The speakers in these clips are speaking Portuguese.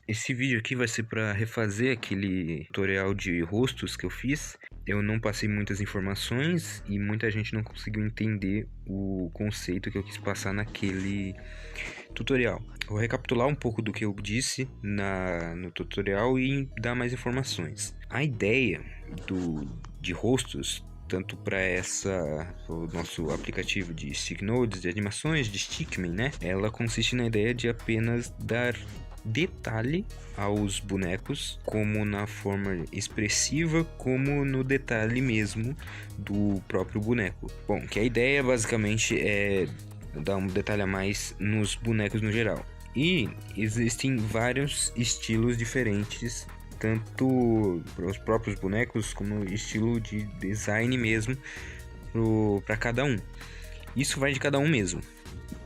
Esse vídeo aqui vai ser para refazer aquele tutorial de rostos que eu fiz. Eu não passei muitas informações e muita gente não conseguiu entender o conceito que eu quis passar naquele tutorial. Vou recapitular um pouco do que eu disse no tutorial e dar mais informações. A ideia de rostos, tanto para o nosso aplicativo de stick nodes, de animações, de Stickman, né? Ela consiste na ideia de apenas dar detalhe aos bonecos, como na forma expressiva, como no detalhe mesmo do próprio boneco. Bom, que a ideia basicamente é dar um detalhe a mais nos bonecos no geral. E existem vários estilos diferentes, tanto para os próprios bonecos como estilo de design mesmo para cada um. Isso vai de cada um mesmo.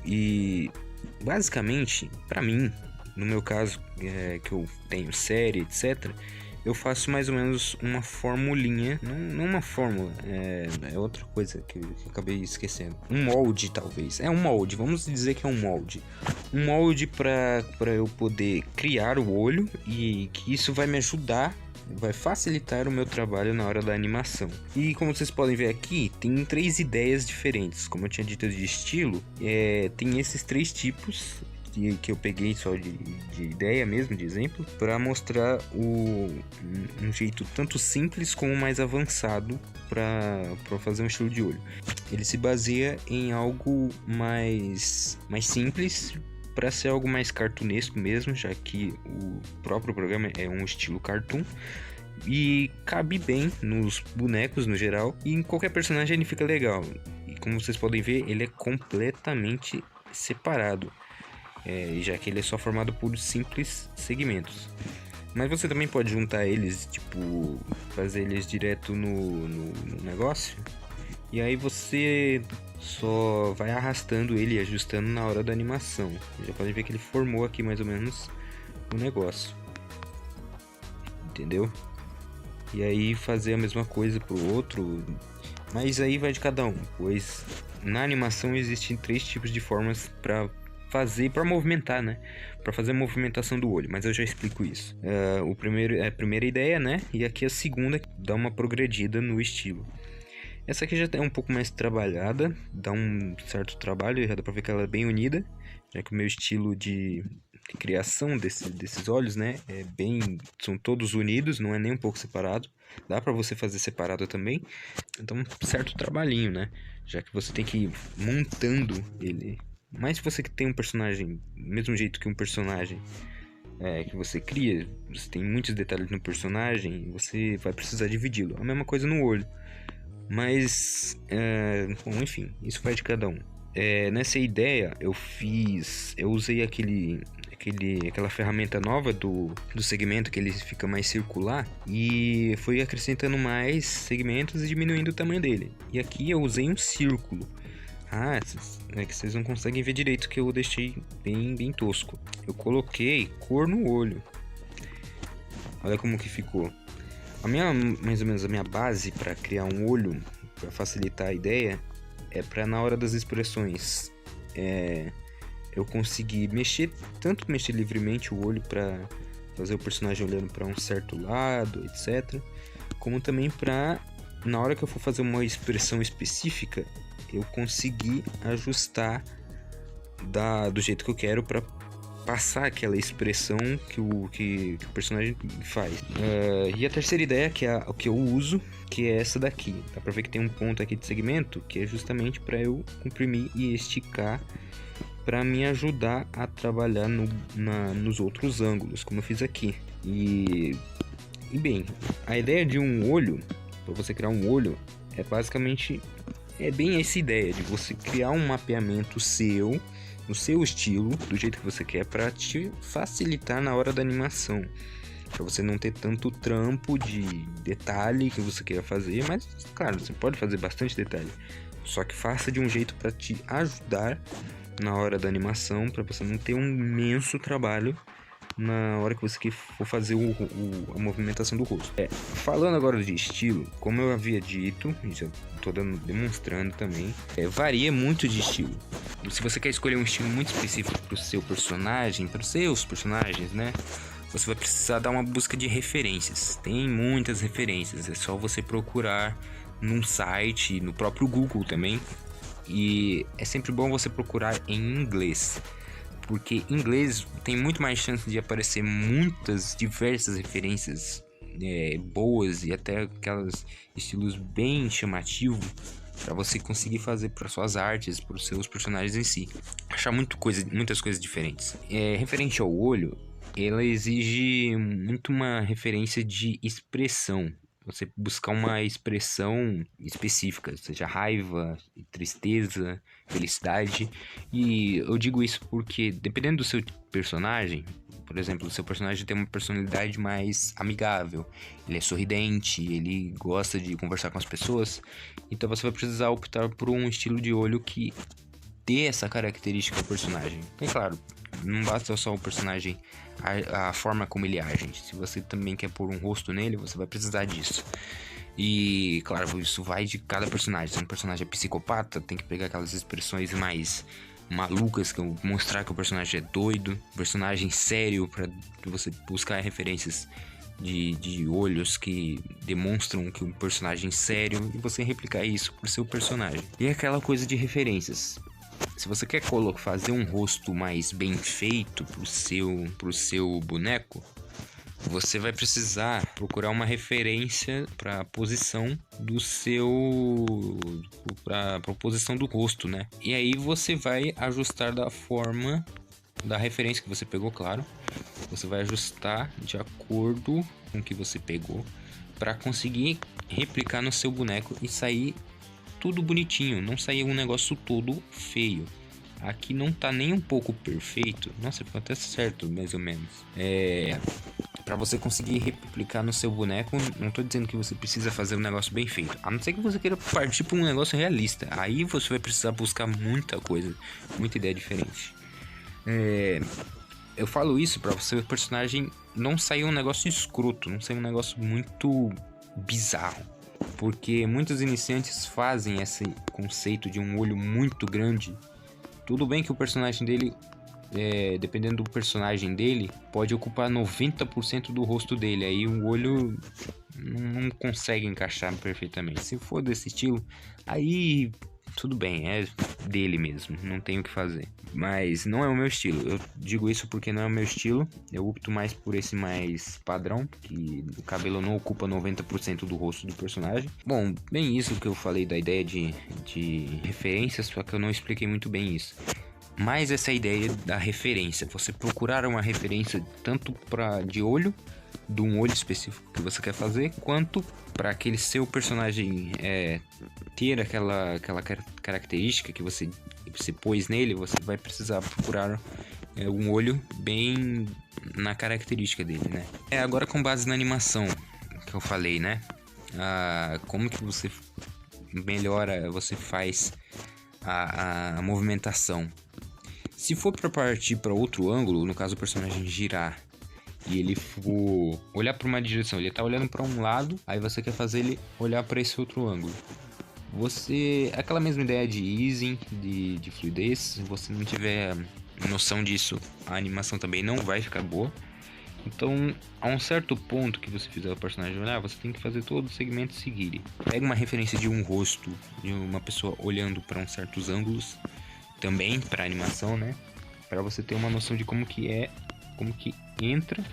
E basicamente, para mim, no meu caso, que eu tenho série, etc., eu faço mais ou menos uma formulinha, não uma fórmula, é outra coisa que eu acabei esquecendo. Um molde, talvez. É um molde, vamos dizer que é um molde. Um molde para eu poder criar o olho, e que isso vai me ajudar, vai facilitar o meu trabalho na hora da animação. E como vocês podem ver aqui, tem 3 ideias diferentes. Como eu tinha dito de estilo, tem esses 3 tipos que eu peguei só de ideia mesmo, de exemplo, para mostrar um jeito tanto simples como mais avançado para fazer um estilo de olho. Ele se baseia em algo mais simples, para ser algo mais cartunesco mesmo, já que o próprio programa é um estilo cartoon e cabe bem nos bonecos no geral, e em qualquer personagem ele fica legal. E como vocês podem ver, ele é completamente separado, já que ele é só formado por simples segmentos. Mas você também pode juntar eles, tipo, fazer eles direto no negócio, e aí você só vai arrastando ele e ajustando na hora da animação. Você já pode ver que ele formou aqui mais ou menos o negócio, entendeu? E aí fazer a mesma coisa pro outro, mas aí vai de cada um, pois na animação existem 3 tipos de formas para fazer, para movimentar, né? Para fazer a movimentação do olho, mas eu já explico isso. O primeiro é a primeira ideia, né? E aqui a segunda dá uma progredida no estilo. Essa aqui já é um pouco mais trabalhada, dá um certo trabalho, já dá pra ver que ela é bem unida, já que o meu estilo de criação desses olhos, né, são todos unidos, não é nem um pouco separado. Dá pra você fazer separado também, então um certo trabalhinho, né, já que você tem que ir montando ele. Mas se você tem um personagem, do mesmo jeito que um personagem que você cria, você tem muitos detalhes no personagem, você vai precisar dividi-lo. A mesma coisa no olho. Mas, bom, enfim, isso vai de cada um. Nessa ideia eu usei aquela ferramenta nova do segmento, que ele fica mais circular, e fui acrescentando mais segmentos e diminuindo o tamanho dele. E aqui eu usei um círculo. É que vocês não conseguem ver direito, que eu deixei bem tosco. Eu coloquei cor no olho. Olha como que ficou. Mais ou menos a minha base para criar um olho, para facilitar a ideia, é para na hora das expressões eu conseguir tanto mexer livremente o olho para fazer o personagem olhando para um certo lado, etc. Como também para, na hora que eu for fazer uma expressão específica, eu conseguir ajustar do jeito que eu quero para passar aquela expressão que o personagem faz. E a terceira ideia, que é a que eu uso, que é essa daqui. Dá pra ver que tem um ponto aqui de segmento, que é justamente para eu comprimir e esticar, para me ajudar a trabalhar nos outros ângulos, como eu fiz aqui. E bem, a ideia de um olho, para você criar um olho, é basicamente bem essa ideia de você criar um mapeamento seu, no seu estilo, do jeito que você quer, para te facilitar na hora da animação, para você não ter tanto trampo de detalhe que você queira fazer. Mas claro, você pode fazer bastante detalhe, só que faça de um jeito para te ajudar na hora da animação, para você não ter um imenso trabalho na hora que você for fazer a movimentação do rosto. Falando agora de estilo, como eu havia dito, e já estou demonstrando também, varia muito de estilo. Se você quer escolher um estilo muito específico para o seu personagem, para os seus personagens, né? você vai precisar dar uma busca de referências. Tem muitas referências, é só você procurar num site, no próprio Google também. E é sempre bom você procurar em inglês, porque em inglês tem muito mais chance de aparecer muitas diversas referências boas e até aquelas estilos bem chamativos para você conseguir fazer para suas artes, para os seus personagens em si. Achar muitas coisas diferentes. Referente ao olho, ela exige muito uma referência de expressão. Você buscar uma expressão específica, seja raiva, tristeza, felicidade. E eu digo isso porque, dependendo do seu personagem, por exemplo, o seu personagem tem uma personalidade mais amigável, ele é sorridente, ele gosta de conversar com as pessoas, então você vai precisar optar por um estilo de olho que dê essa característica ao personagem. E claro, não basta só o personagem, a forma como ele age. Se você também quer pôr um rosto nele, você vai precisar disso. E claro, isso vai de cada personagem. Se um personagem é psicopata, tem que pegar aquelas expressões mais malucas, que mostrar que o personagem é doido. Personagem sério, para você buscar referências de olhos que demonstram que um personagem é sério, e você replicar isso pro seu personagem. E aquela coisa de referências. Se você quer fazer um rosto mais bem feito pro seu boneco, você vai precisar procurar uma referência para a posição do para a posição do rosto, né? E aí você vai ajustar da forma da referência que você pegou, claro. Você vai ajustar de acordo com o que você pegou para conseguir replicar no seu boneco e sair tudo bonitinho, não sair um negócio todo feio. Aqui não tá nem um pouco perfeito. Nossa, ficou até certo, mais ou menos. Pra você conseguir replicar no seu boneco, não tô dizendo que você precisa fazer um negócio bem feito. A não ser que você queira partir pra um negócio realista. Aí você vai precisar buscar muita coisa, muita ideia diferente. Eu falo isso pra você, o personagem não sair um negócio escroto, não sair um negócio muito bizarro. Porque muitos iniciantes fazem esse conceito de um olho muito grande. Tudo bem que o personagem dele, dependendo do personagem dele, pode ocupar 90% do rosto dele. Aí o olho não consegue encaixar perfeitamente. Se for desse estilo, aí tudo bem, é dele mesmo, não tem o que fazer. Mas não é o meu estilo. Eu digo isso porque não é o meu estilo. Eu opto mais por esse mais padrão, que o cabelo não ocupa 90% do rosto do personagem. Bom, bem isso que eu falei da ideia de referências, só que eu não expliquei muito bem isso. Mas essa ideia da referência, você procurar uma referência tanto de olho, de um olho específico que você quer fazer, quanto para aquele seu personagem ter aquela característica que você pôs nele, você vai precisar procurar um olho bem na característica dele, né? Agora com base na animação que eu falei, né? Como que você melhora, você faz a movimentação. Se for para partir para outro ângulo, no caso o personagem girar e ele for olhar para uma direção, ele tá olhando para um lado, aí você quer fazer ele olhar para esse outro ângulo. Aquela mesma ideia de easing, de fluidez, se você não tiver noção disso, a animação também não vai ficar boa. Então, a um certo ponto que você fizer o personagem olhar, você tem que fazer todo o segmento seguir. Pega uma referência de um rosto, de uma pessoa olhando para uns certos ângulos, também para animação, né? Para você ter uma noção de como que entra,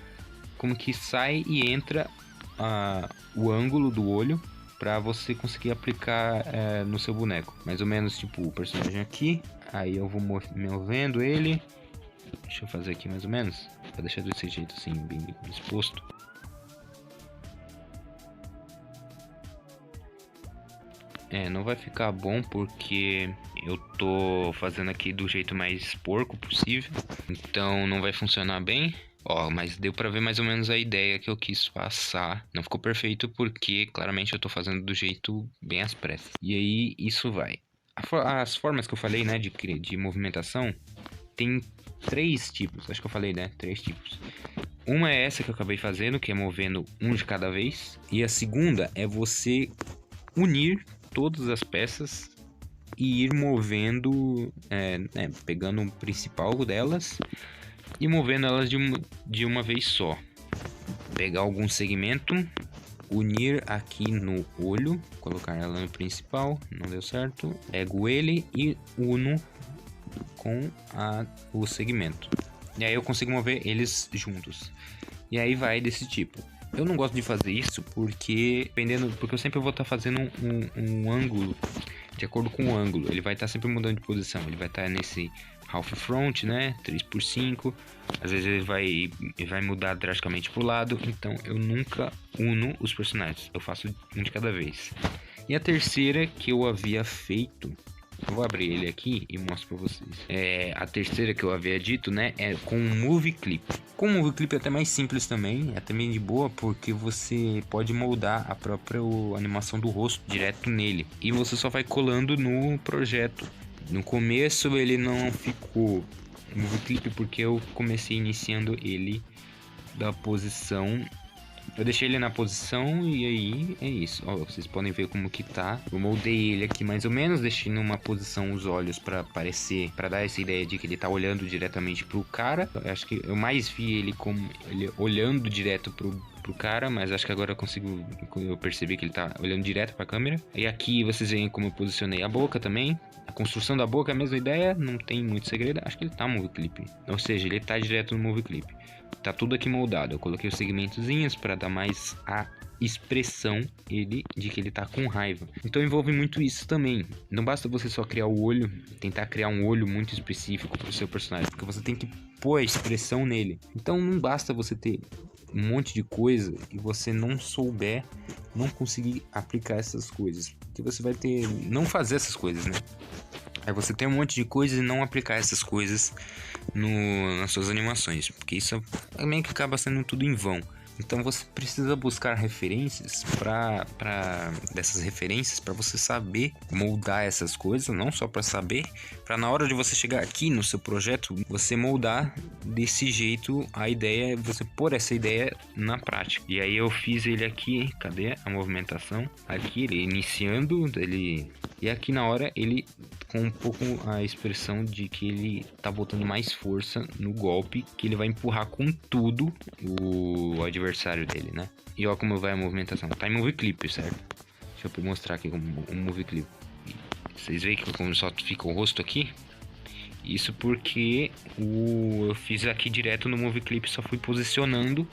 como que sai e entra o ângulo do olho, para você conseguir aplicar no seu boneco. Mais ou menos tipo o personagem aqui, aí eu vou movendo ele. Deixa eu fazer aqui mais ou menos, para deixar desse jeito assim, bem exposto. Não vai ficar bom porque eu tô fazendo aqui do jeito mais porco possível, então não vai funcionar bem. Mas deu pra ver mais ou menos a ideia que eu quis passar. Não ficou perfeito porque claramente eu tô fazendo do jeito bem às pressas. E aí isso vai. As formas que eu falei, né, de movimentação, tem 3 tipos. Acho que eu falei, né, 3 tipos. Uma é essa que eu acabei fazendo, que é movendo um de cada vez. E a segunda é você unir todas as peças e ir movendo, pegando o principal delas. e movendo elas de uma vez só. Pegar algum segmento, unir aqui no olho, colocar ela no principal, não deu certo. Pego ele e uno com o segmento. E aí eu consigo mover eles juntos. E aí vai desse tipo. Eu não gosto de fazer isso porque eu sempre vou estar fazendo um ângulo de acordo com o ângulo. Ele vai estar sempre mudando de posição. Ele vai estar nesse half front, né? 3x5. Às vezes ele vai mudar drasticamente pro lado. Então eu nunca uno os personagens. Eu faço um de cada vez. E a terceira que eu havia feito, eu vou abrir ele aqui e mostro pra vocês. A terceira que eu havia dito, né, é com um Movie Clip. Com o Movie Clip é até mais simples também, é também de boa, porque você pode moldar a própria animação do rosto direto nele. E você só vai colando no projeto. No começo ele não ficou Movie Clip porque eu comecei iniciando ele da posição. Eu deixei ele na posição e aí é isso. Ó, vocês podem ver como que tá. Eu moldei ele aqui mais ou menos, deixei numa posição os olhos pra parecer, pra dar essa ideia de que ele tá olhando diretamente pro cara. Eu acho que eu mais vi ele como ele olhando direto pro cara, mas acho que agora eu percebi que ele tá olhando direto pra câmera. E aqui vocês veem como eu posicionei a boca também. A construção da boca é a mesma ideia, não tem muito segredo. Acho que ele tá no Movie Clip. Ou seja, ele tá direto no Movie Clip. Tá tudo aqui moldado. Eu coloquei os segmentozinhos para dar mais a expressão de que ele tá com raiva. Então envolve muito isso também. Não basta você só criar o olho, tentar criar um olho muito específico pro seu personagem, porque você tem que pôr a expressão nele. Então não basta você ter um monte de coisa e você não conseguir aplicar essas coisas, porque você vai não fazer essas coisas, né? É você ter um monte de coisas e não aplicar essas coisas nas suas animações, porque isso meio que acaba sendo tudo em vão. Então você precisa buscar referências dessas referências para você saber moldar essas coisas, não só para saber, para na hora de você chegar aqui no seu projeto, você moldar desse jeito a ideia, você pôr essa ideia na prática. E aí eu fiz ele aqui, cadê a movimentação? Aqui ele iniciando, e aqui na hora ele com um pouco a expressão de que ele tá botando mais força no golpe, que ele vai empurrar com tudo o adversário dele, né? E olha como vai a movimentação. Tá em Movie Clip, certo? Deixa eu mostrar aqui como um Movie Clip. Vocês veem que como só fica o rosto aqui? Isso porque eu fiz aqui direto no Movie Clip, só fui posicionando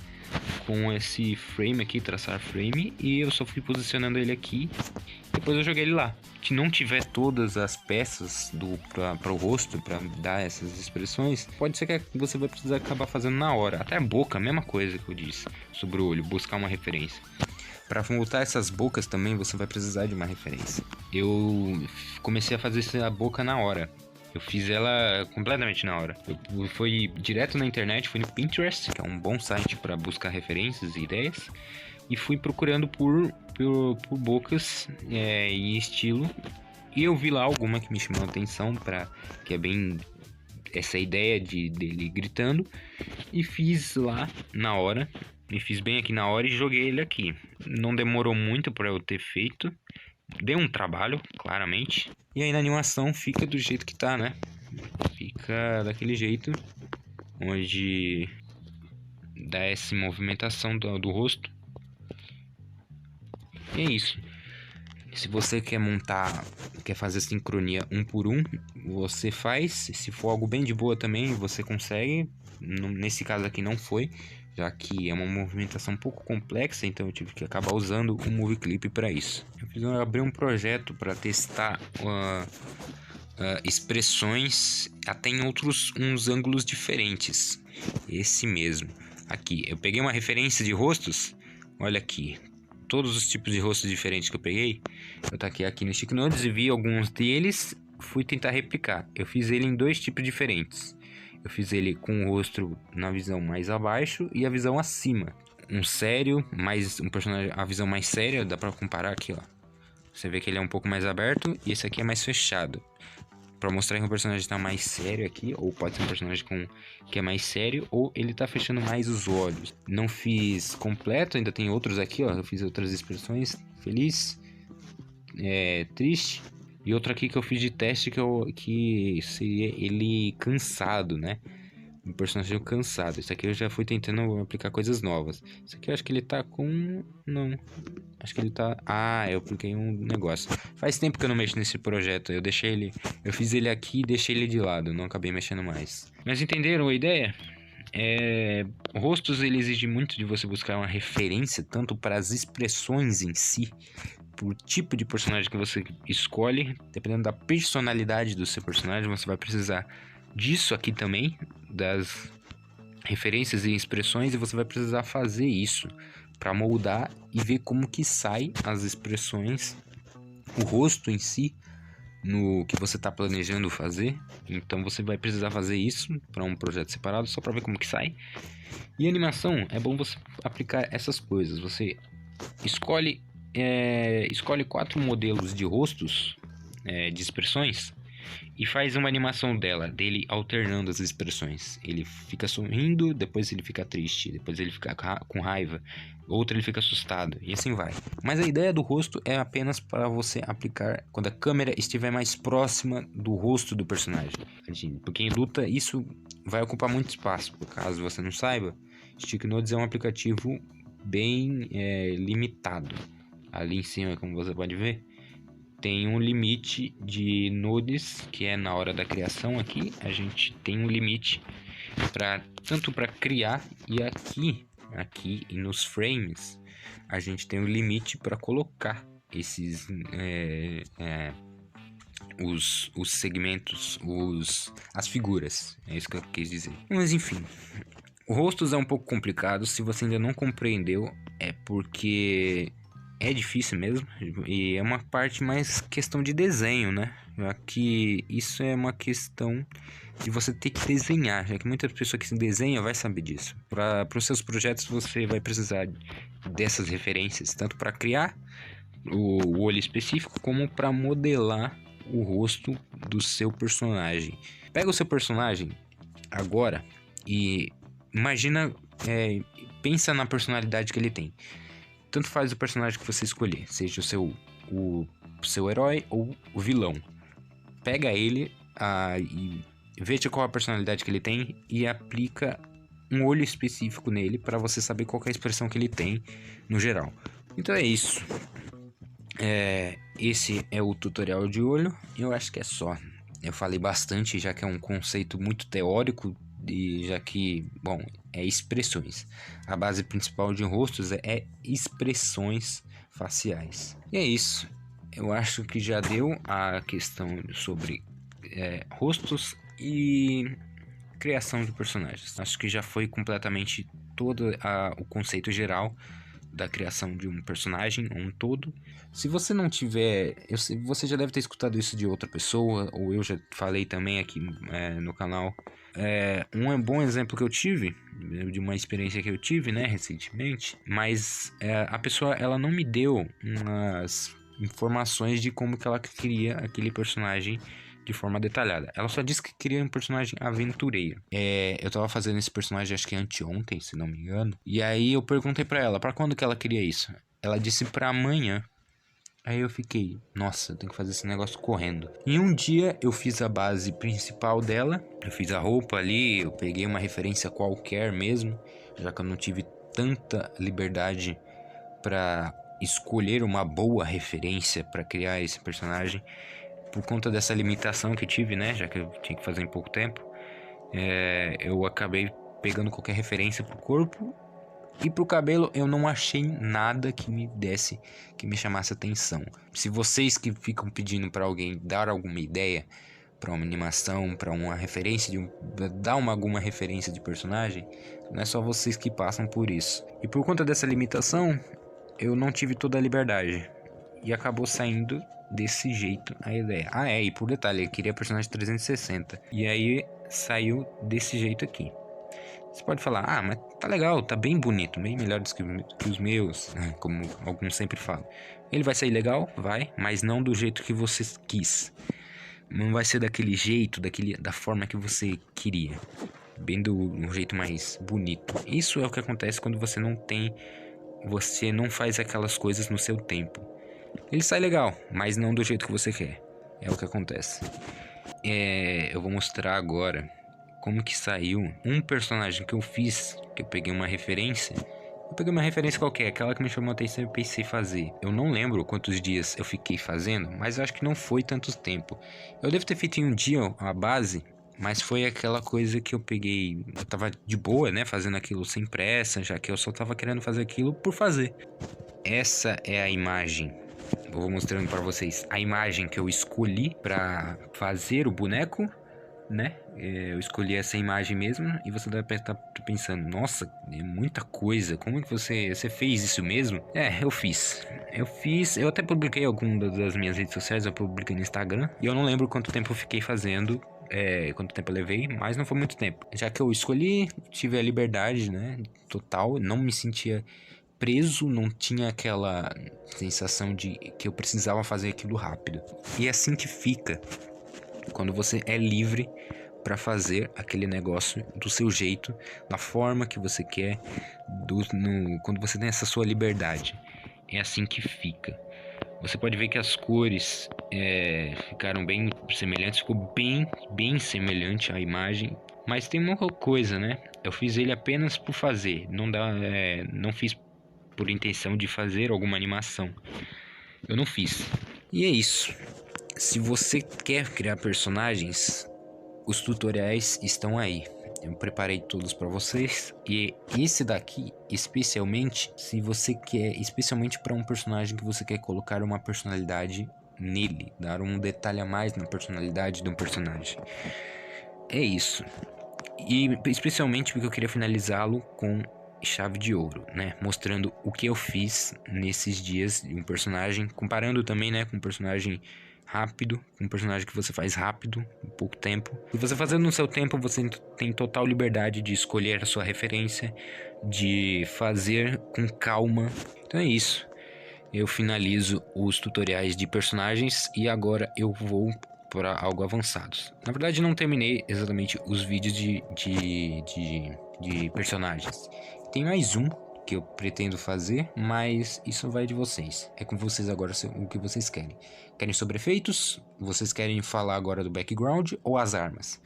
com esse frame aqui, traçar frame, e eu só fui posicionando ele aqui. Depois eu joguei ele lá. Se não tiver todas as peças para o rosto, para dar essas expressões, pode ser que você vai precisar acabar fazendo na hora. Até a boca, a mesma coisa que eu disse sobre o olho, buscar uma referência. Para voltar essas bocas também, você vai precisar de uma referência. Eu comecei a fazer a boca na hora. Eu fiz ela completamente na hora. Eu fui direto na internet, fui no Pinterest, que é um bom site para buscar referências e ideias. E fui procurando por bocas em estilo. E eu vi lá alguma que me chamou a atenção, que é bem essa ideia dele gritando. E fiz lá na hora. Me fiz bem aqui na hora e joguei ele aqui. Não demorou muito para eu ter feito. Deu um trabalho, claramente. E aí na animação fica do jeito que tá, né? Fica daquele jeito. Onde dá essa movimentação do rosto. E é isso. Se você quer fazer sincronia um por um, você faz. Se for algo bem de boa também, você consegue. Nesse caso aqui não foi, já que é uma movimentação um pouco complexa, então eu tive que acabar usando o Movie Clip para isso. Eu abri um projeto para testar expressões até em uns ângulos diferentes. Esse mesmo. Aqui, eu peguei uma referência de rostos. Olha aqui. Todos os tipos de rostos diferentes que eu peguei, eu taquei aqui no Stick Notes e vi alguns deles, fui tentar replicar. Eu fiz ele em dois tipos diferentes. Eu fiz ele com o rosto na visão mais abaixo e a visão acima. Um sério, um personagem, a visão mais séria, dá pra comparar aqui, ó. Você vê que ele é um pouco mais aberto e esse aqui é mais fechado. Pra mostrar que o personagem tá mais sério aqui, ou pode ser um personagem que é mais sério, ou ele tá fechando mais os olhos. Não fiz completo, ainda tem outros aqui, ó. Eu fiz outras expressões, feliz, triste. E outro aqui que eu fiz de teste que seria ele cansado, né? Um personagem cansado. Isso aqui eu já fui tentando aplicar coisas novas. Isso aqui eu acho que ele tá com... Não. Acho que ele tá... Ah, eu apliquei um negócio. Faz tempo que eu não mexo nesse projeto. Eu fiz ele aqui e deixei ele de lado. Não acabei mexendo mais. Mas entenderam a ideia? Rostos, ele exige muito de você buscar uma referência, tanto para as expressões em si, por tipo de personagem que você escolhe, dependendo da personalidade do seu personagem, você vai precisar disso aqui também, das referências e expressões, e você vai precisar fazer isso para moldar e ver como que sai as expressões, o rosto em si, no que você está planejando fazer. Então você vai precisar fazer isso para um projeto separado, só para ver como que sai. E animação, é bom você aplicar essas coisas. Você escolhe 4 modelos de rostos, de expressões, e faz uma animação dele alternando as expressões. Ele fica sorrindo, depois ele fica triste, depois ele fica com raiva, outro ele fica assustado, e assim vai. Mas a ideia do rosto é apenas para você aplicar quando a câmera estiver mais próxima do rosto do personagem. Porque em luta isso vai ocupar muito espaço. Caso você não saiba, Sticknodes é um aplicativo bem limitado. Ali em cima, como você pode ver, tem um limite de nodes, que é na hora da criação. Aqui a gente tem um limite tanto para criar, e aqui nos frames a gente tem um limite para colocar esses os segmentos, as figuras. É isso que eu quis dizer. Mas enfim, o rostos é um pouco complicado. Se você ainda não compreendeu, é porque é difícil mesmo, e é uma parte mais questão de desenho, né? Já que isso é uma questão de você ter que desenhar, já que muita pessoa que se desenha vai saber disso. Para os seus projetos você vai precisar dessas referências, tanto para criar o olho específico, como para modelar o rosto do seu personagem. Pega o seu personagem agora e imagina, pensa na personalidade que ele tem. Tanto faz o personagem que você escolher, seja o seu herói ou o vilão. Pega ele e veja qual a personalidade que ele tem e aplica um olho específico nele para você saber qual é a expressão que ele tem no geral. Então é isso. Esse é o tutorial de olho. Eu acho que é só. Eu falei bastante, já que é um conceito muito teórico, e já que, bom, é expressões. A base principal de rostos é expressões faciais. E é isso. Eu acho que já deu a questão sobre rostos e criação de personagens. Acho que já foi completamente todo o conceito geral da criação de um personagem, um todo. Se você não tiver... você já deve ter escutado isso de outra pessoa, ou eu já falei também aqui no canal. Um bom exemplo que eu tive, de uma experiência que eu tive, né, recentemente, mas a pessoa, ela não me deu umas informações de como que ela queria aquele personagem de forma detalhada. Ela só disse que queria um personagem aventureiro. Eu tava fazendo esse personagem, acho que anteontem, se não me engano. E aí eu perguntei pra ela, pra quando que ela queria isso? Ela disse pra amanhã. Aí eu fiquei, nossa, eu tenho que fazer esse negócio correndo. Em um dia eu fiz a base principal dela. Eu fiz a roupa ali, eu peguei uma referência qualquer mesmo, já que eu não tive tanta liberdade pra escolher uma boa referência pra criar esse personagem, por conta dessa limitação que tive, né? Já que eu tinha que fazer em pouco tempo. Eu acabei pegando qualquer referência pro corpo. E pro cabelo eu não achei nada que me chamasse atenção. Se vocês que ficam pedindo pra alguém dar alguma ideia pra uma animação, pra uma referência, dar alguma referência de personagem, não é só vocês que passam por isso. E por conta dessa limitação, eu não tive toda a liberdade. E acabou saindo desse jeito a ideia. E por detalhe, eu queria personagem 360. E aí saiu desse jeito aqui. Você pode falar, mas tá legal, tá bem bonito, bem melhor que os meus, como alguns sempre falam. Ele vai sair legal? Vai, mas não do jeito que você quis. Não vai ser daquele jeito, da forma que você queria. Bem do jeito mais bonito. Isso é o que acontece quando você não faz aquelas coisas no seu tempo. Ele sai legal, mas não do jeito que você quer. É o que acontece. Eu vou mostrar agora como que saiu um personagem que eu fiz, que eu peguei uma referência. Eu peguei uma referência qualquer, aquela que me chamou a atenção e pensei fazer. Eu não lembro quantos dias eu fiquei fazendo, mas eu acho que não foi tanto tempo. Eu devo ter feito em um dia a base, mas foi aquela coisa que eu peguei. Eu tava de boa, né? Fazendo aquilo sem pressa, já que eu só tava querendo fazer aquilo por fazer. Essa é a imagem. Eu vou mostrando pra vocês a imagem que eu escolhi pra fazer o boneco, né? Eu escolhi essa imagem mesmo e você deve estar pensando, nossa, é muita coisa, como é que você fez isso mesmo? Eu fiz, eu até publiquei algumas das minhas redes sociais, eu publiquei no Instagram e eu não lembro quanto tempo eu fiquei fazendo, quanto tempo eu levei, mas não foi muito tempo. Já que eu escolhi, tive a liberdade, né, total, não me sentia preso, não tinha aquela sensação de que eu precisava fazer aquilo rápido. E é assim que fica quando você é livre para fazer aquele negócio do seu jeito, da forma que você quer, quando você tem essa sua liberdade. É assim que fica. Você pode ver que as cores ficaram bem semelhantes, ficou bem semelhante à imagem. Mas tem uma coisa, né? Eu fiz ele apenas por fazer, não fiz por intenção de fazer alguma animação. Eu não fiz. E é isso. Se você quer criar personagens, os tutoriais estão aí. Eu preparei todos para vocês. E esse daqui, especialmente, se você quer, especialmente para um personagem que você quer colocar uma personalidade nele, dar um detalhe a mais na personalidade de um personagem. É isso. E especialmente porque eu queria finalizá-lo com chave de ouro, né? Mostrando o que eu fiz nesses dias de um personagem, comparando também, né, com um personagem rápido, um personagem que você faz rápido, em pouco tempo. E você fazendo no seu tempo, você tem total liberdade de escolher a sua referência, de fazer com calma. Então é isso. Eu finalizo os tutoriais de personagens e agora eu vou para algo avançados. Na verdade, não terminei exatamente os vídeos de personagens. Tem mais um que eu pretendo fazer, mas isso vai de vocês. É com vocês agora o que vocês querem. Querem sobre efeitos? Vocês querem falar agora do background ou as armas?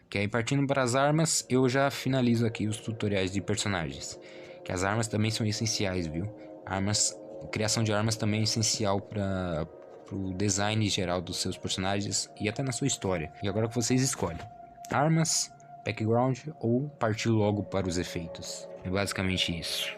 Que aí partindo para as armas, eu já finalizo aqui os tutoriais de personagens. Que as armas também são essenciais, viu? Criação de armas também é essencial para o design geral dos seus personagens e até na sua história. E agora que vocês escolhem: armas, background ou partir logo para os efeitos. É basicamente isso.